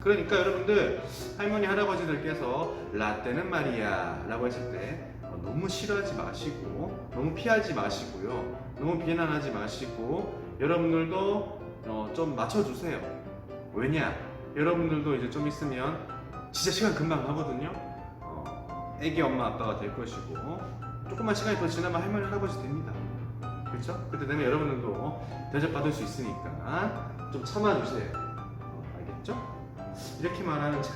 그러니까 여러분들 할머니 할아버지들께서 라떼는 말이야 라고 했을 때 너무 싫어하지 마시고 너무 피하지 마시고요, 너무 비난하지 마시고 여러분들도 좀 맞춰주세요. 왜냐, 여러분들도 이제 좀 있으면 진짜 시간 금방 가거든요. 애기 엄마 아빠가 될 것이고 조금만 시간이 더 지나면 할머니 할아버지 됩니다. 그렇죠? 그때 되면 여러분들도 대접받을 수 있으니까 좀 참아주세요. 알겠죠? 이렇게 말하는 제가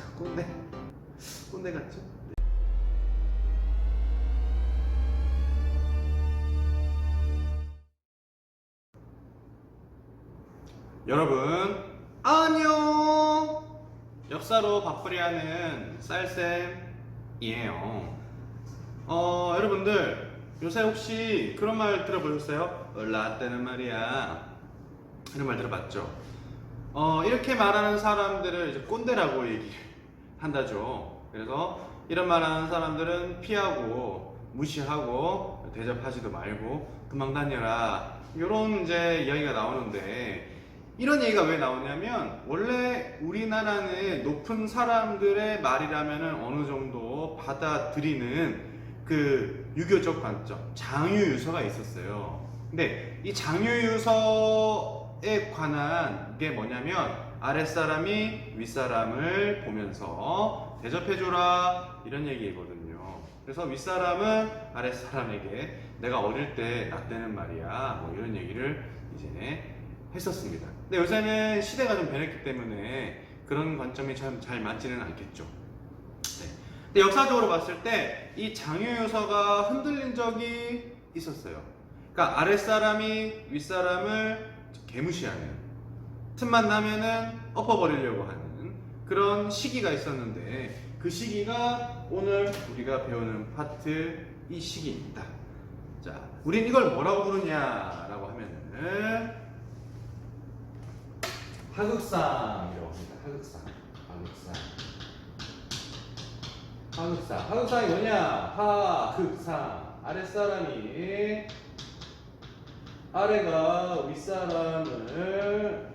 꼰대 같죠? 여러분 안녕. 역사로 바쁘리하는 쌀쌤이에요. 여러분들 요새 혹시 그런 말 들어보셨어요? 라떼는 말이야, 이런 말 들어봤죠? 이렇게 말하는 사람들을 이제 꼰대라고 얘기를 한다죠. 그래서 이런 말하는 사람들은 피하고 무시하고 대접하지도 말고 그만 다녀라, 이런 이제 이야기가 나오는데, 이런 얘기가 왜 나오냐면 원래 우리나라는 높은 사람들의 말이라면 어느 정도 받아들이는 그 유교적 관점, 장유유서가 있었어요. 근데 이 장유유서에 관한 게 뭐냐면 아랫사람이 윗사람을 보면서 대접해줘라, 이런 얘기거든요. 그래서 윗사람은 아랫사람에게 내가 어릴 때 나 때는 말이야, 뭐 이런 얘기를 이제 했었습니다. 근데 요새는 시대가 좀 변했기 때문에 그런 관점이 참 잘 맞지는 않겠죠. 네. 근데 역사적으로 봤을 때 이 장유유서가 흔들린 적이 있었어요. 그러니까 아랫사람이 윗사람을 개무시하는, 틈만 나면은 엎어버리려고 하는 그런 시기가 있었는데, 그 시기가 오늘 우리가 배우는 파트 이 시기입니다. 자, 우린 이걸 뭐라고 부르냐라고 하면은 하극상이라고 합니다. 하극상이 뭐냐? 하극상. 아랫사람이 아래가 윗사람을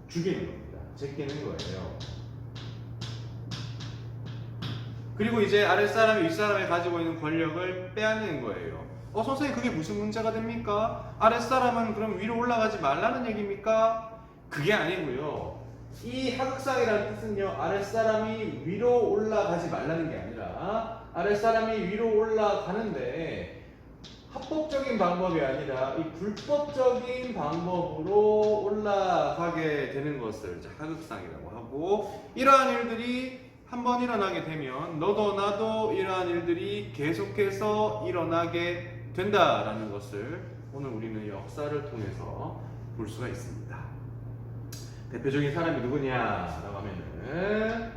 죽이는 겁니다. 제끼는 거예요. 그리고 이제 아랫사람이 윗사람이 가지고 있는 권력을 빼앗는 거예요. 선생님, 그게 무슨 문제가 됩니까? 아랫사람은 그럼 위로 올라가지 말라는 얘기입니까? 그게 아니고요. 이 하극상이라는 뜻은요, 아랫사람이 위로 올라가지 말라는 게 아니라 아랫사람이 위로 올라가는데 합법적인 방법이 아니라 이 불법적인 방법으로 올라가게 되는 것을 하극상이라고 하고, 이러한 일들이 한번 일어나게 되면 너도 나도 이러한 일들이 계속해서 일어나게 된다라는 것을 오늘 우리는 역사를 통해서 볼 수가 있습니다. 대표적인 사람이 누구냐라고 하면은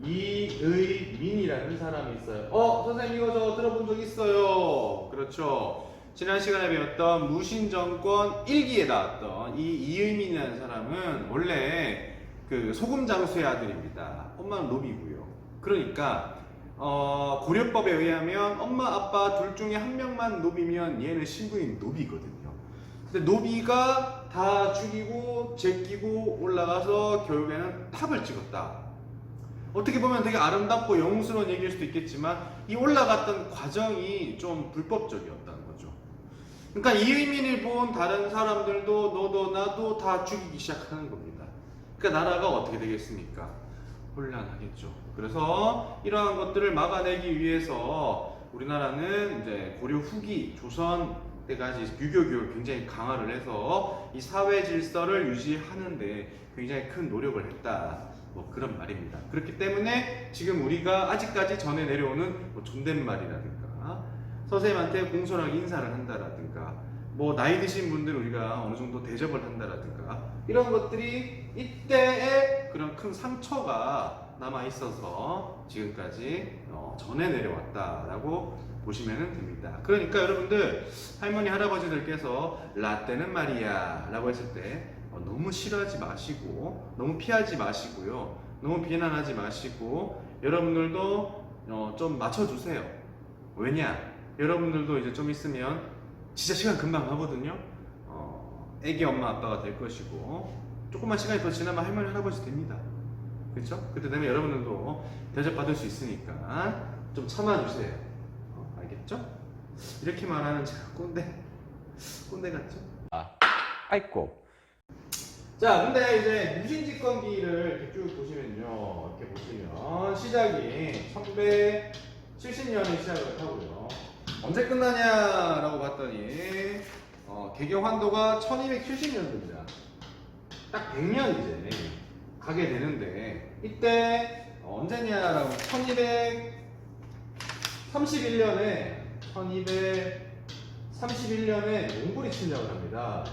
이의민이라는 사람이 있어요. 선생님 이거 저 들어본 적 있어요. 그렇죠. 지난 시간에 배웠던 무신정권 1기에 나왔던 이 이의민이라는 사람은 원래 그 소금장수의 아들입니다. 엄마는 노비고요. 그러니까 고려법에 의하면 엄마 아빠 둘 중에 한 명만 노비면 얘는 신부인 노비거든요. 근데 노비가 다 죽이고 제끼고 올라가서 결국에는 탑을 찍었다. 어떻게 보면 되게 아름답고 영웅스러운 얘기일 수도 있겠지만 이 올라갔던 과정이 좀 불법적이었다는 거죠. 그러니까 이의민을 본 다른 사람들도 너도 나도 다 죽이기 시작하는 겁니다. 그러니까 나라가 어떻게 되겠습니까? 혼란하겠죠. 그래서 이러한 것들을 막아내기 위해서 우리나라는 이제 고려 후기 조선 때까지 유교 교육을 굉장히 강화를 해서 이 사회 질서를 유지하는데 굉장히 큰 노력을 했다, 뭐 그런 말입니다. 그렇기 때문에 지금 우리가 아직까지 전해 내려오는 뭐 존댓말이라든가 선생님한테 공손하게 인사를 한다라든가 뭐 나이 드신 분들 우리가 어느 정도 대접을 한다라든가 이런 것들이 이때의 그런 큰 상처가 남아 있어서 지금까지 전해 내려왔다라고 보시면 됩니다. 그러니까 여러분들 할머니 할아버지들께서 라떼는 말이야 라고 했을 때 너무 싫어하지 마시고 너무 피하지 마시고요, 너무 비난하지 마시고 여러분들도 좀 맞춰주세요. 왜냐, 여러분들도 이제 좀 있으면 진짜 시간 금방 가거든요. 애기 엄마 아빠가 될 것이고 조금만 시간이 더 지나면 할머니 할아버지 됩니다. 그렇죠? 그때 되면 여러분들도 대접받을 수 있으니까 좀 참아주세요. 알겠죠? 이렇게 말하는 제가 꼰대 같죠? 아이고. 자, 근데 이제 무신직권기를 이렇게 쭉 보시면요, 이렇게 보시면 시작이 1970년에 시작을 하고요. 언제 끝나냐라고 봤더니 개경 환도가 1270년도입니다. 딱 100년 이제 가게 되는데, 이때 언제냐라고 1231년에 몽골이 침략을 합니다.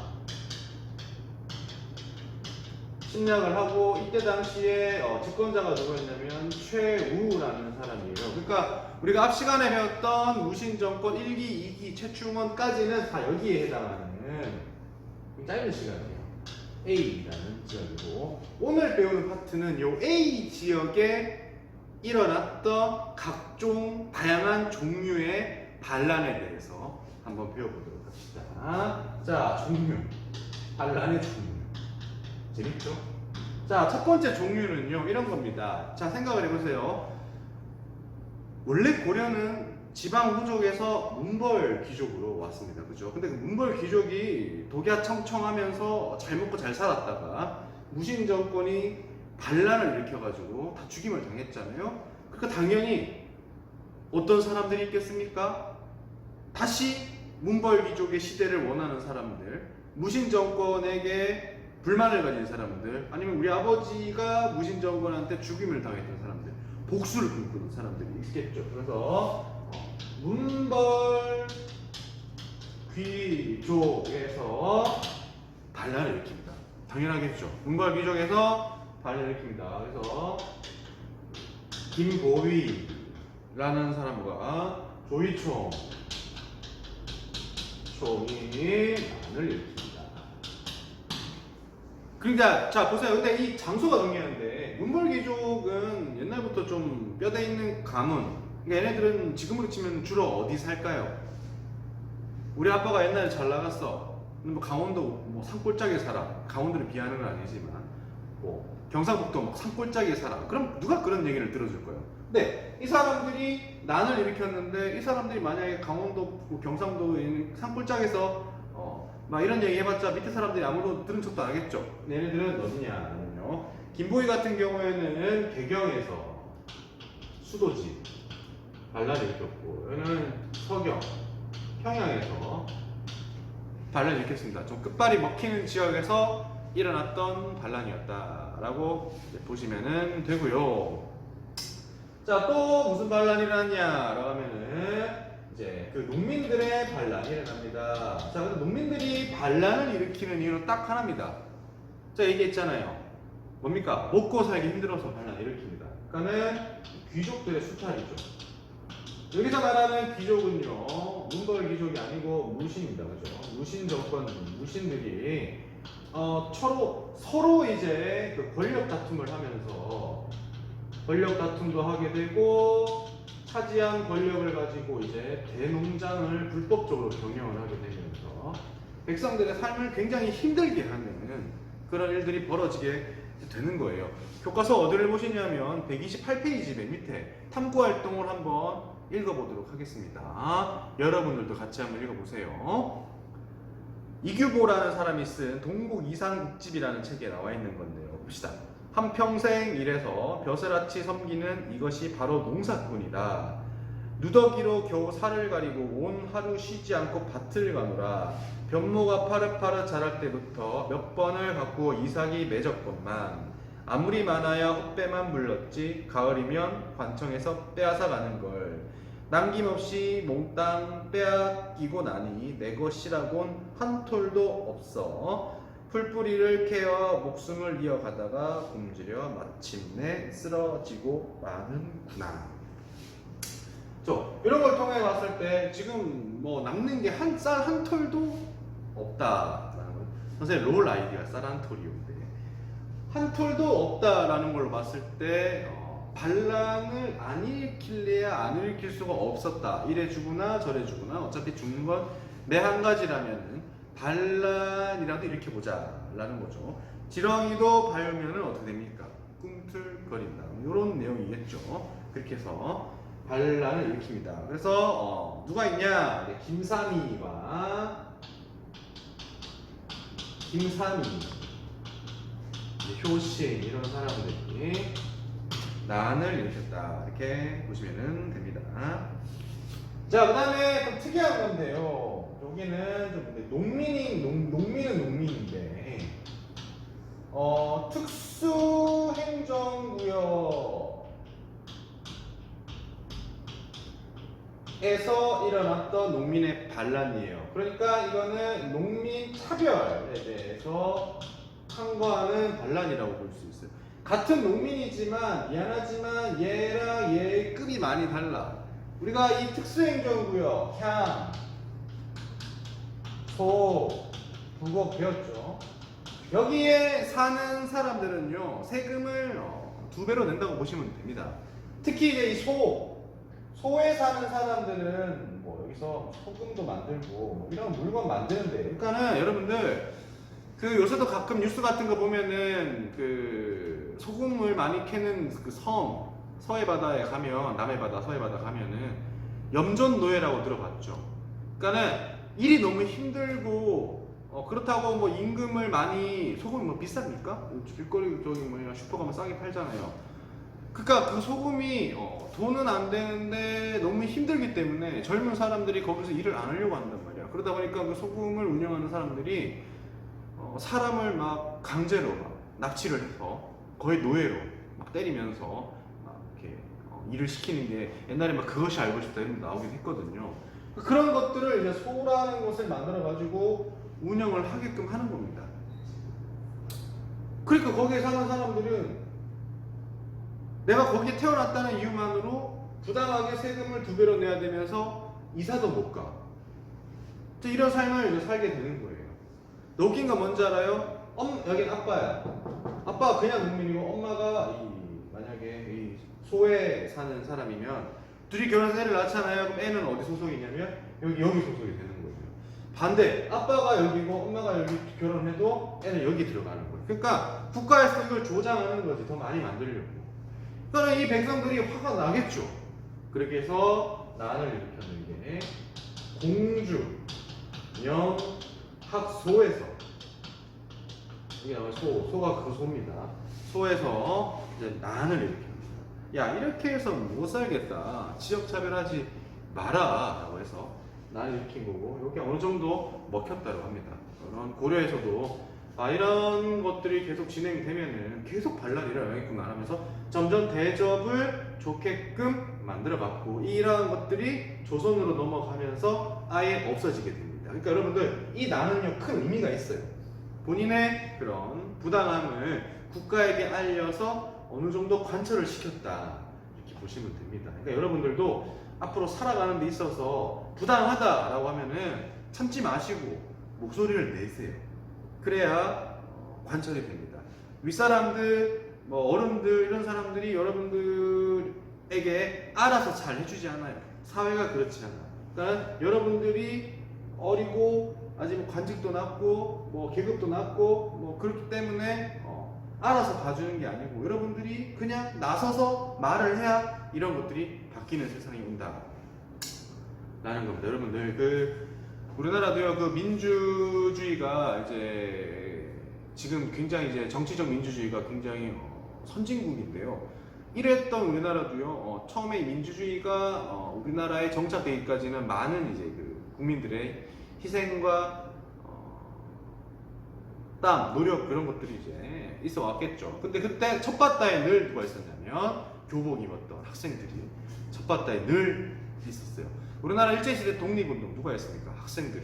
침략을 하고, 이때 당시에 집권자가 누구였냐면 최우라는 사람이에요. 그러니까 우리가 앞 시간에 배웠던 무신정권 1기, 2기, 최충원까지는 다 여기에 해당하는 짧은 시간이에요. A라는 지역이고, 오늘 배우는 파트는 요 A 지역에 일어났던 각종 다양한 종류의 반란에 대해서 한번 배워보도록 합시다. 자, 종류, 반란의 종류 재밌죠? 자, 첫 번째 종류는요, 이런 겁니다. 자, 생각을 해보세요. 원래 고려는 지방 후족에서 문벌 귀족으로 왔습니다. 그죠? 근데 그 문벌 귀족이 독야청청하면서 잘 먹고 잘 살았다가 무신 정권이 반란을 일으켜가지고 다 죽임을 당했잖아요. 그러니까 당연히 어떤 사람들이 있겠습니까? 다시 문벌 귀족의 시대를 원하는 사람들, 무신 정권에게 불만을 가진 사람들, 아니면 우리 아버지가 무신 정권한테 죽임을 당했던 사람들, 복수를 꿈꾸는 사람들이 있겠죠. 그래서 문벌 귀족에서 반란을 일으킵니다. 당연하겠죠. 문벌 귀족에서 반란을 일으킵니다. 그래서 김보위라는 사람과 조이총 총이 반을 일으킵니다. 그러니까 자 보세요. 근데 이 장소가 중요한데, 문벌 귀족은 옛날부터 좀 뼈대 있는 가문. 그러니까 얘네들은 지금으로 치면 주로 어디 살까요? 우리 아빠가 옛날에 잘 나갔어. 뭐 강원도 뭐 산골짜기에 살아. 강원도를 비하는 건 아니지만 뭐 경상북도 뭐 산골짜기에 살아. 그럼 누가 그런 얘기를 들어줄 거예요? 근데 이 사람들이 난을 일으켰는데, 이 사람들이 만약에 강원도, 경상도 산골짜기에서 막 이런 얘기 해봤자 밑에 사람들이 아무도 들은 척도 안 하겠죠. 얘네들은 어디냐면요, 김보위 같은 경우에는 개경에서 수도지 반란을 일으켰고, 얘는 서경 평양에서 반란을 일으켰습니다. 좀 끝발이 먹히는 지역에서 일어났던 반란이었다라고 보시면 되고요. 자, 또 무슨 반란이 일어났냐라고 하면은 이제 그 농민들의 반란이 일어납니다. 자, 근데 농민들이 반란을 일으키는 이유는 딱 하나입니다. 자, 얘기했잖아요. 뭡니까? 먹고 살기 힘들어서 반란을 일으킵니다. 그러니까는 귀족들의 수탈이죠. 여기서 말하는 귀족은요, 문벌 귀족이 아니고 무신입니다. 그죠? 무신 정권, 무신들이 서로 이제 그 권력 다툼을 하면서 권력 다툼도 하게 되고, 차지한 권력을 가지고 이제 대농장을 불법적으로 경영을 하게 되면서 백성들의 삶을 굉장히 힘들게 하는 그런 일들이 벌어지게 되는 거예요. 교과서 어디를 보시냐면 128페이지 맨 밑에 탐구 활동을 한번 읽어보도록 하겠습니다. 여러분들도 같이 한번 읽어보세요. 이규보라는 사람이 쓴 동국 이상국집이라는 책에 나와 있는 건데요. 봅시다. 한평생 일해서 벼슬아치 섬기는 이것이 바로 농사꾼이다. 누더기로 겨우 살을 가리고 온 하루 쉬지 않고 밭을 가누라. 변모가 파릇파릇 자랄 때부터 몇 번을 갖고 이삭이 맺었건만 아무리 많아야 헛배만 물렀지 가을이면 관청에서 빼앗아 가는 걸. 남김없이 몽땅 빼앗기고 나니 내 것이라곤 한 톨도 없어. 풀뿌리를 캐어 목숨을 이어가다가 굶주려 마침내 쓰러지고 마는구나. 이런 걸 통해 봤을 때 지금 뭐 남는 게 한 쌀 한 톨도 없다라는 거. 선생님 롤 아이디가 쌀 한 톨이었는데 한 톨도 없다라는 걸 봤을 때 반란을 안 일으킬래야 안 일으킬 수가 없었다. 이래 주구나 저래 주구나 어차피 죽는 건 내 한 가지라면은 반란이라도 일으켜보자 라는 거죠. 지렁이도 밟으면 어떻게 됩니까? 꿈틀거린다. 이런 내용이겠죠. 그렇게 해서 반란을 일으킵니다. 그래서 누가 있냐? 김삼이와 효신 이런 사람들이 난을 일으켰다. 이렇게 보시면 됩니다. 자, 그 다음에 좀 특이한 건데요. 여기는 좀 농민은 농민인데, 특수행정구역에서 일어났던 농민의 반란이에요. 그러니까 이거는 농민 차별에 대해서 항거하는 반란이라고 볼 수 있어요. 같은 농민이지만 미안하지만 얘랑 얘의 급이 많이 달라. 우리가 이 특수행정구역 향, 소, 부곡 배웠죠. 여기에 사는 사람들은요 세금을 2배로 낸다고 보시면 됩니다. 특히 이제 이 소에 사는 사람들은 뭐 여기서 소금도 만들고 뭐 이런 물건 만드는데, 그러니까는 여러분들 그 요새도 가끔 뉴스 같은 거 보면은 그 소금을 많이 캐는 그 서해 바다에 가면, 남해 바다, 서해 바다 가면은 염전노예라고 들어봤죠. 그러니까는 일이 너무 힘들고 그렇다고 뭐 임금을 많이, 소금이 뭐 비쌉니까? 길거리 저기 뭐냐 슈퍼 가면 싸게 팔잖아요. 그러니까 그 소금이 돈은 안 되는데 너무 힘들기 때문에 젊은 사람들이 거기서 일을 안 하려고 한단 말이야. 그러다 보니까 그 소금을 운영하는 사람들이 사람을 막 강제로 막 납치를 해서 거의 노예로 막 때리면서 막 이렇게 일을 시키는 게, 옛날에 막 그것이 알고 싶다 이런 거 나오긴 했거든요. 그런 것들을 이제 소라는 것을 만들어 가지고 운영을 하게끔 하는 겁니다. 그러니까 거기에 사는 사람들은 내가 거기에 태어났다는 이유만으로 부당하게 세금을 2배로 내야 되면서 이사도 못 가. 이런 삶을 이제 살게 되는 거예요. 웃긴 건 뭔지 알아요? 여긴 아빠야. 아빠가 그냥 농민이고 엄마가 만약에 이 소에 사는 사람이면 둘이 결혼해서 애를 낳잖아요. 그럼 애는 어디 소속이냐면 여기 소속이 되는 거예요. 반대, 아빠가 여기고 엄마가 여기 결혼해도 애는 여기 들어가는 거예요. 그러니까 국가에서 이걸 조장하는 거지, 더 많이 만들려고. 그러니까 이 백성들이 화가 나겠죠. 그렇게 해서 난을 일으켰는 게 공주 명학소에서, 이게 아마 소가 그 소입니다. 소에서 이제 난을 일으킵니다. 야, 이렇게 해서 못 살겠다, 지역차별하지 마라 라고 해서 난을 일으킨 거고, 이렇게 어느 정도 먹혔다고 합니다. 그런 고려에서도 이런 것들이 계속 진행되면은 계속 반란이 일어나겠구나 하면서 점점 대접을 좋게끔 만들어봤고, 이러한 것들이 조선으로 넘어가면서 아예 없어지게 됩니다. 그러니까 여러분들, 이 난은요 큰 의미가 있어요. 본인의 그런 부당함을 국가에게 알려서 어느 정도 관철을 시켰다, 이렇게 보시면 됩니다. 그러니까 여러분들도 앞으로 살아가는 데 있어서 부당하다라고 하면은 참지 마시고 목소리를 내세요. 그래야 관철이 됩니다. 윗사람들, 뭐 어른들, 이런 사람들이 여러분들에게 알아서 잘 해주지 않아요. 사회가 그렇지 않아요. 그러니까 여러분들이 어리고 아직 뭐 관직도 낮고 뭐 계급도 낮고 뭐 그렇기 때문에 알아서 봐주는 게 아니고, 여러분들이 그냥 나서서 말을 해야 이런 것들이 바뀌는 세상이 온다 라는 겁니다. 여러분들, 우리나라도요 그 민주주의가 이제 지금 굉장히 이제 정치적 민주주의가 굉장히 선진국인데요. 이랬던 우리나라도요 처음에 이 민주주의가 우리나라에 정착되기까지는 많은 이제 그 국민들의 희생과 땀, 노력, 그런 것들이 이제 있어 왔겠죠. 근데 그때 첫 바다에 늘 누가 있었냐면 교복 입었던 학생들이 첫 바다에 늘 있었어요. 우리나라 일제시대 독립운동 누가 했습니까? 학생들이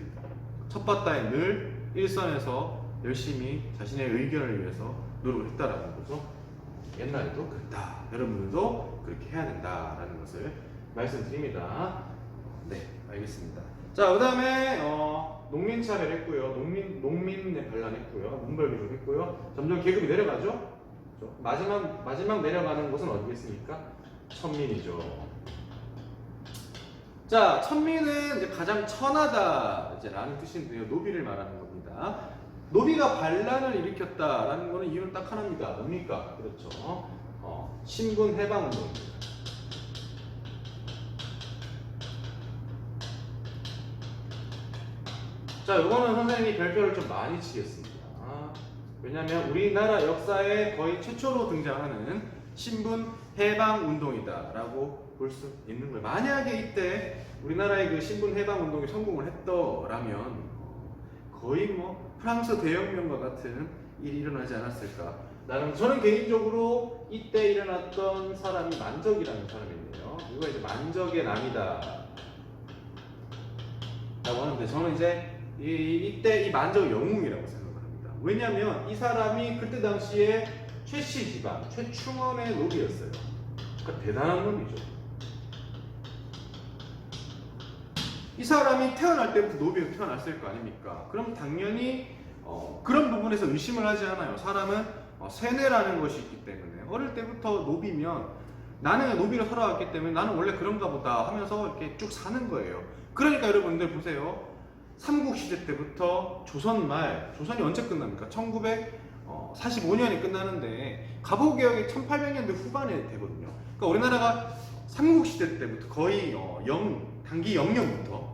첫 바다에 늘 일선에서 열심히 자신의 의견을 위해서 노력을 했다라는 거죠. 옛날에도 그랬다. 여러분들도 그렇게 해야 된다라는 것을 말씀드립니다. 네, 알겠습니다. 자, 그 다음에 농민 차별했고요, 농민의 반란했고요, 문벌교육 했고요. 점점 계급이 내려가죠. 마지막 내려가는 곳은 어디겠습니까? 천민이죠. 자, 천민은 이제 가장 천하다 이제 라는 뜻인데요, 노비를 말하는 겁니다. 노비가 반란을 일으켰다라는 거는 이유는 딱 하나입니다. 뭡니까? 그렇죠. 신분 해방 운동입니다. 자, 이거는 선생님이 별표를 좀 많이 치겠습니다. 왜냐하면 우리나라 역사에 거의 최초로 등장하는 신분 해방 운동이다라고 볼 수 있는 거예요. 만약에 이때 우리나라의 그 신분 해방 운동이 성공을 했더라면 거의 뭐 프랑스 대혁명과 같은 일이 일어나지 않았을까. 저는 개인적으로 이때 일어났던 사람이 만적이라는 사람인데요. 이거 이제 만적의 남이다 라고 하는데, 저는 이제 이때 이 만적 영웅이라고 생각을 합니다. 왜냐하면 이 사람이 그때 당시에 최씨 집안, 최충원의 노비였어요. 그러니까 대단한 놈이죠. 이 사람이 태어날 때부터 노비로 태어났을 거 아닙니까? 그럼 당연히 그런 부분에서 의심을 하지 않아요. 사람은 세뇌라는 것이 있기 때문에 어릴 때부터 노비면, 나는 노비로 살아왔기 때문에 나는 원래 그런가 보다 하면서 이렇게 쭉 사는 거예요. 그러니까 여러분들 보세요. 삼국시대 때부터 조선이 언제 끝납니까? 1945년이 끝나는데 갑오개혁이 1800년대 후반에 되거든요. 그러니까 우리나라가 삼국시대 때부터 거의 단기 0년부터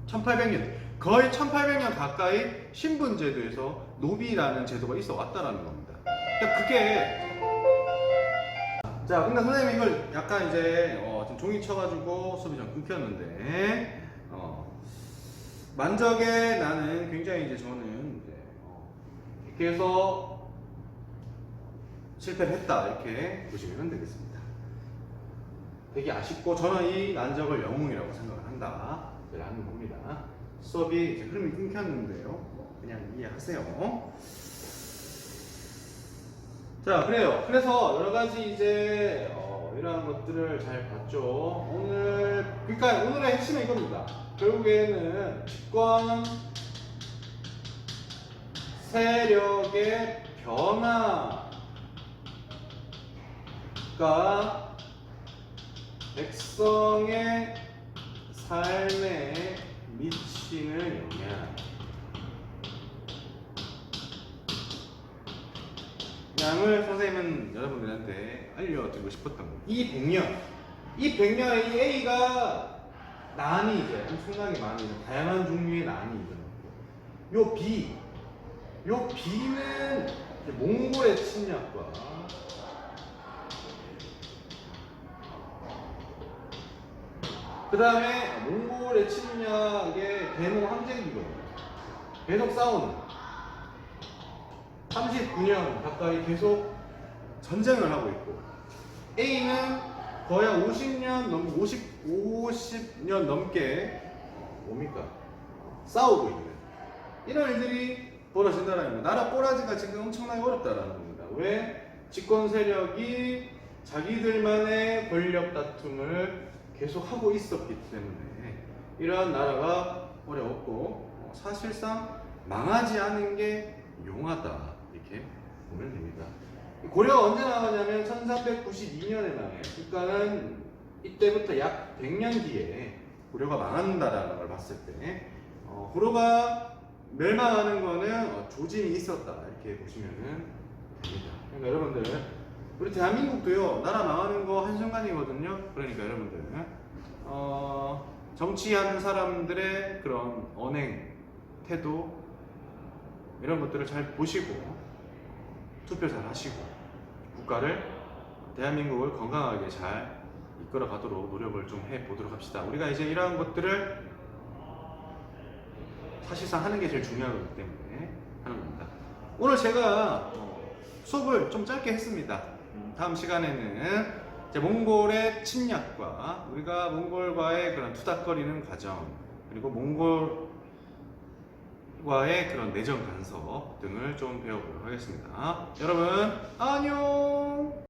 1800년, 거의 1800년 가까이 신분제도에서 노비라는 제도가 있어 왔다라는 겁니다. 그러니까 그게, 자, 근데 선생님 이걸 약간 이제 지금 종이 쳐가지고 수업이 좀 끊겼는데, 만적의 나는 굉장히 이제 저는 이제 이렇게 해서 실패를 했다 이렇게 보시면 되겠습니다. 되게 아쉽고 저는 이 만적을 영웅이라고 생각을 한다 라는 겁니다. 수업이 이제 흐름이 끊겼는데요. 그냥 이해하세요. 자, 그래요. 그래서 여러 가지 이제 이러한 것들을 잘 봤죠. 그러니까 오늘의 핵심은 이겁니다. 결국에는 집권 세력의 변화가 백성의 삶에 미치는 영향을 선생님은 여러분들한테 알려드리고 싶었던 거예요. 이 100년에 이 A가 난이 이제 엄청나게 많이 다양한 종류의 난이 일어났고, 요 B는 몽골의 침략과 그 다음에 몽골의 침략에 대몽 항쟁기거든요. 계속 싸우는 39년 가까이 계속 전쟁을 하고 있고, A는 거의 50년 넘게 뭡니까? 싸우고 있는 이런 일들이 벌어진다는 겁니다. 나라 꼬라지가 지금 엄청나게 어렵다라는 겁니다. 왜? 집권 세력이 자기들만의 권력 다툼을 계속 하고 있었기 때문에 이러한 나라가 어려웠고, 사실상 망하지 않은 게 용하다 이렇게 보면 됩니다. 고려가 언제 나왔냐면 1392년에 나와요. 그러니까는 이때부터 약 100년 뒤에 고려가 망한다라는 걸 봤을 때, 고려가 멸망하는 거는 조짐이 있었다 이렇게 보시면 됩니다. 그러니까 여러분들, 우리 대한민국도요, 나라 망하는 거 한순간이거든요. 그러니까 여러분들 정치하는 사람들의 그런 언행, 태도 이런 것들을 잘 보시고 투표 잘 하시고 국가를, 대한민국을 건강하게 잘 이끌어 가도록 노력을 좀 해보도록 합시다. 우리가 이제 이러한 것들을 사실상 하는 게 제일 중요하기 때문에 하는 겁니다. 오늘 제가 수업을 좀 짧게 했습니다. 다음 시간에는 이제 몽골의 침략과 우리가 몽골과의 그런 투닥거리는 과정, 그리고 몽골과의 그런 내정 간섭 등을 좀 배워보도록 하겠습니다. 여러분 안녕.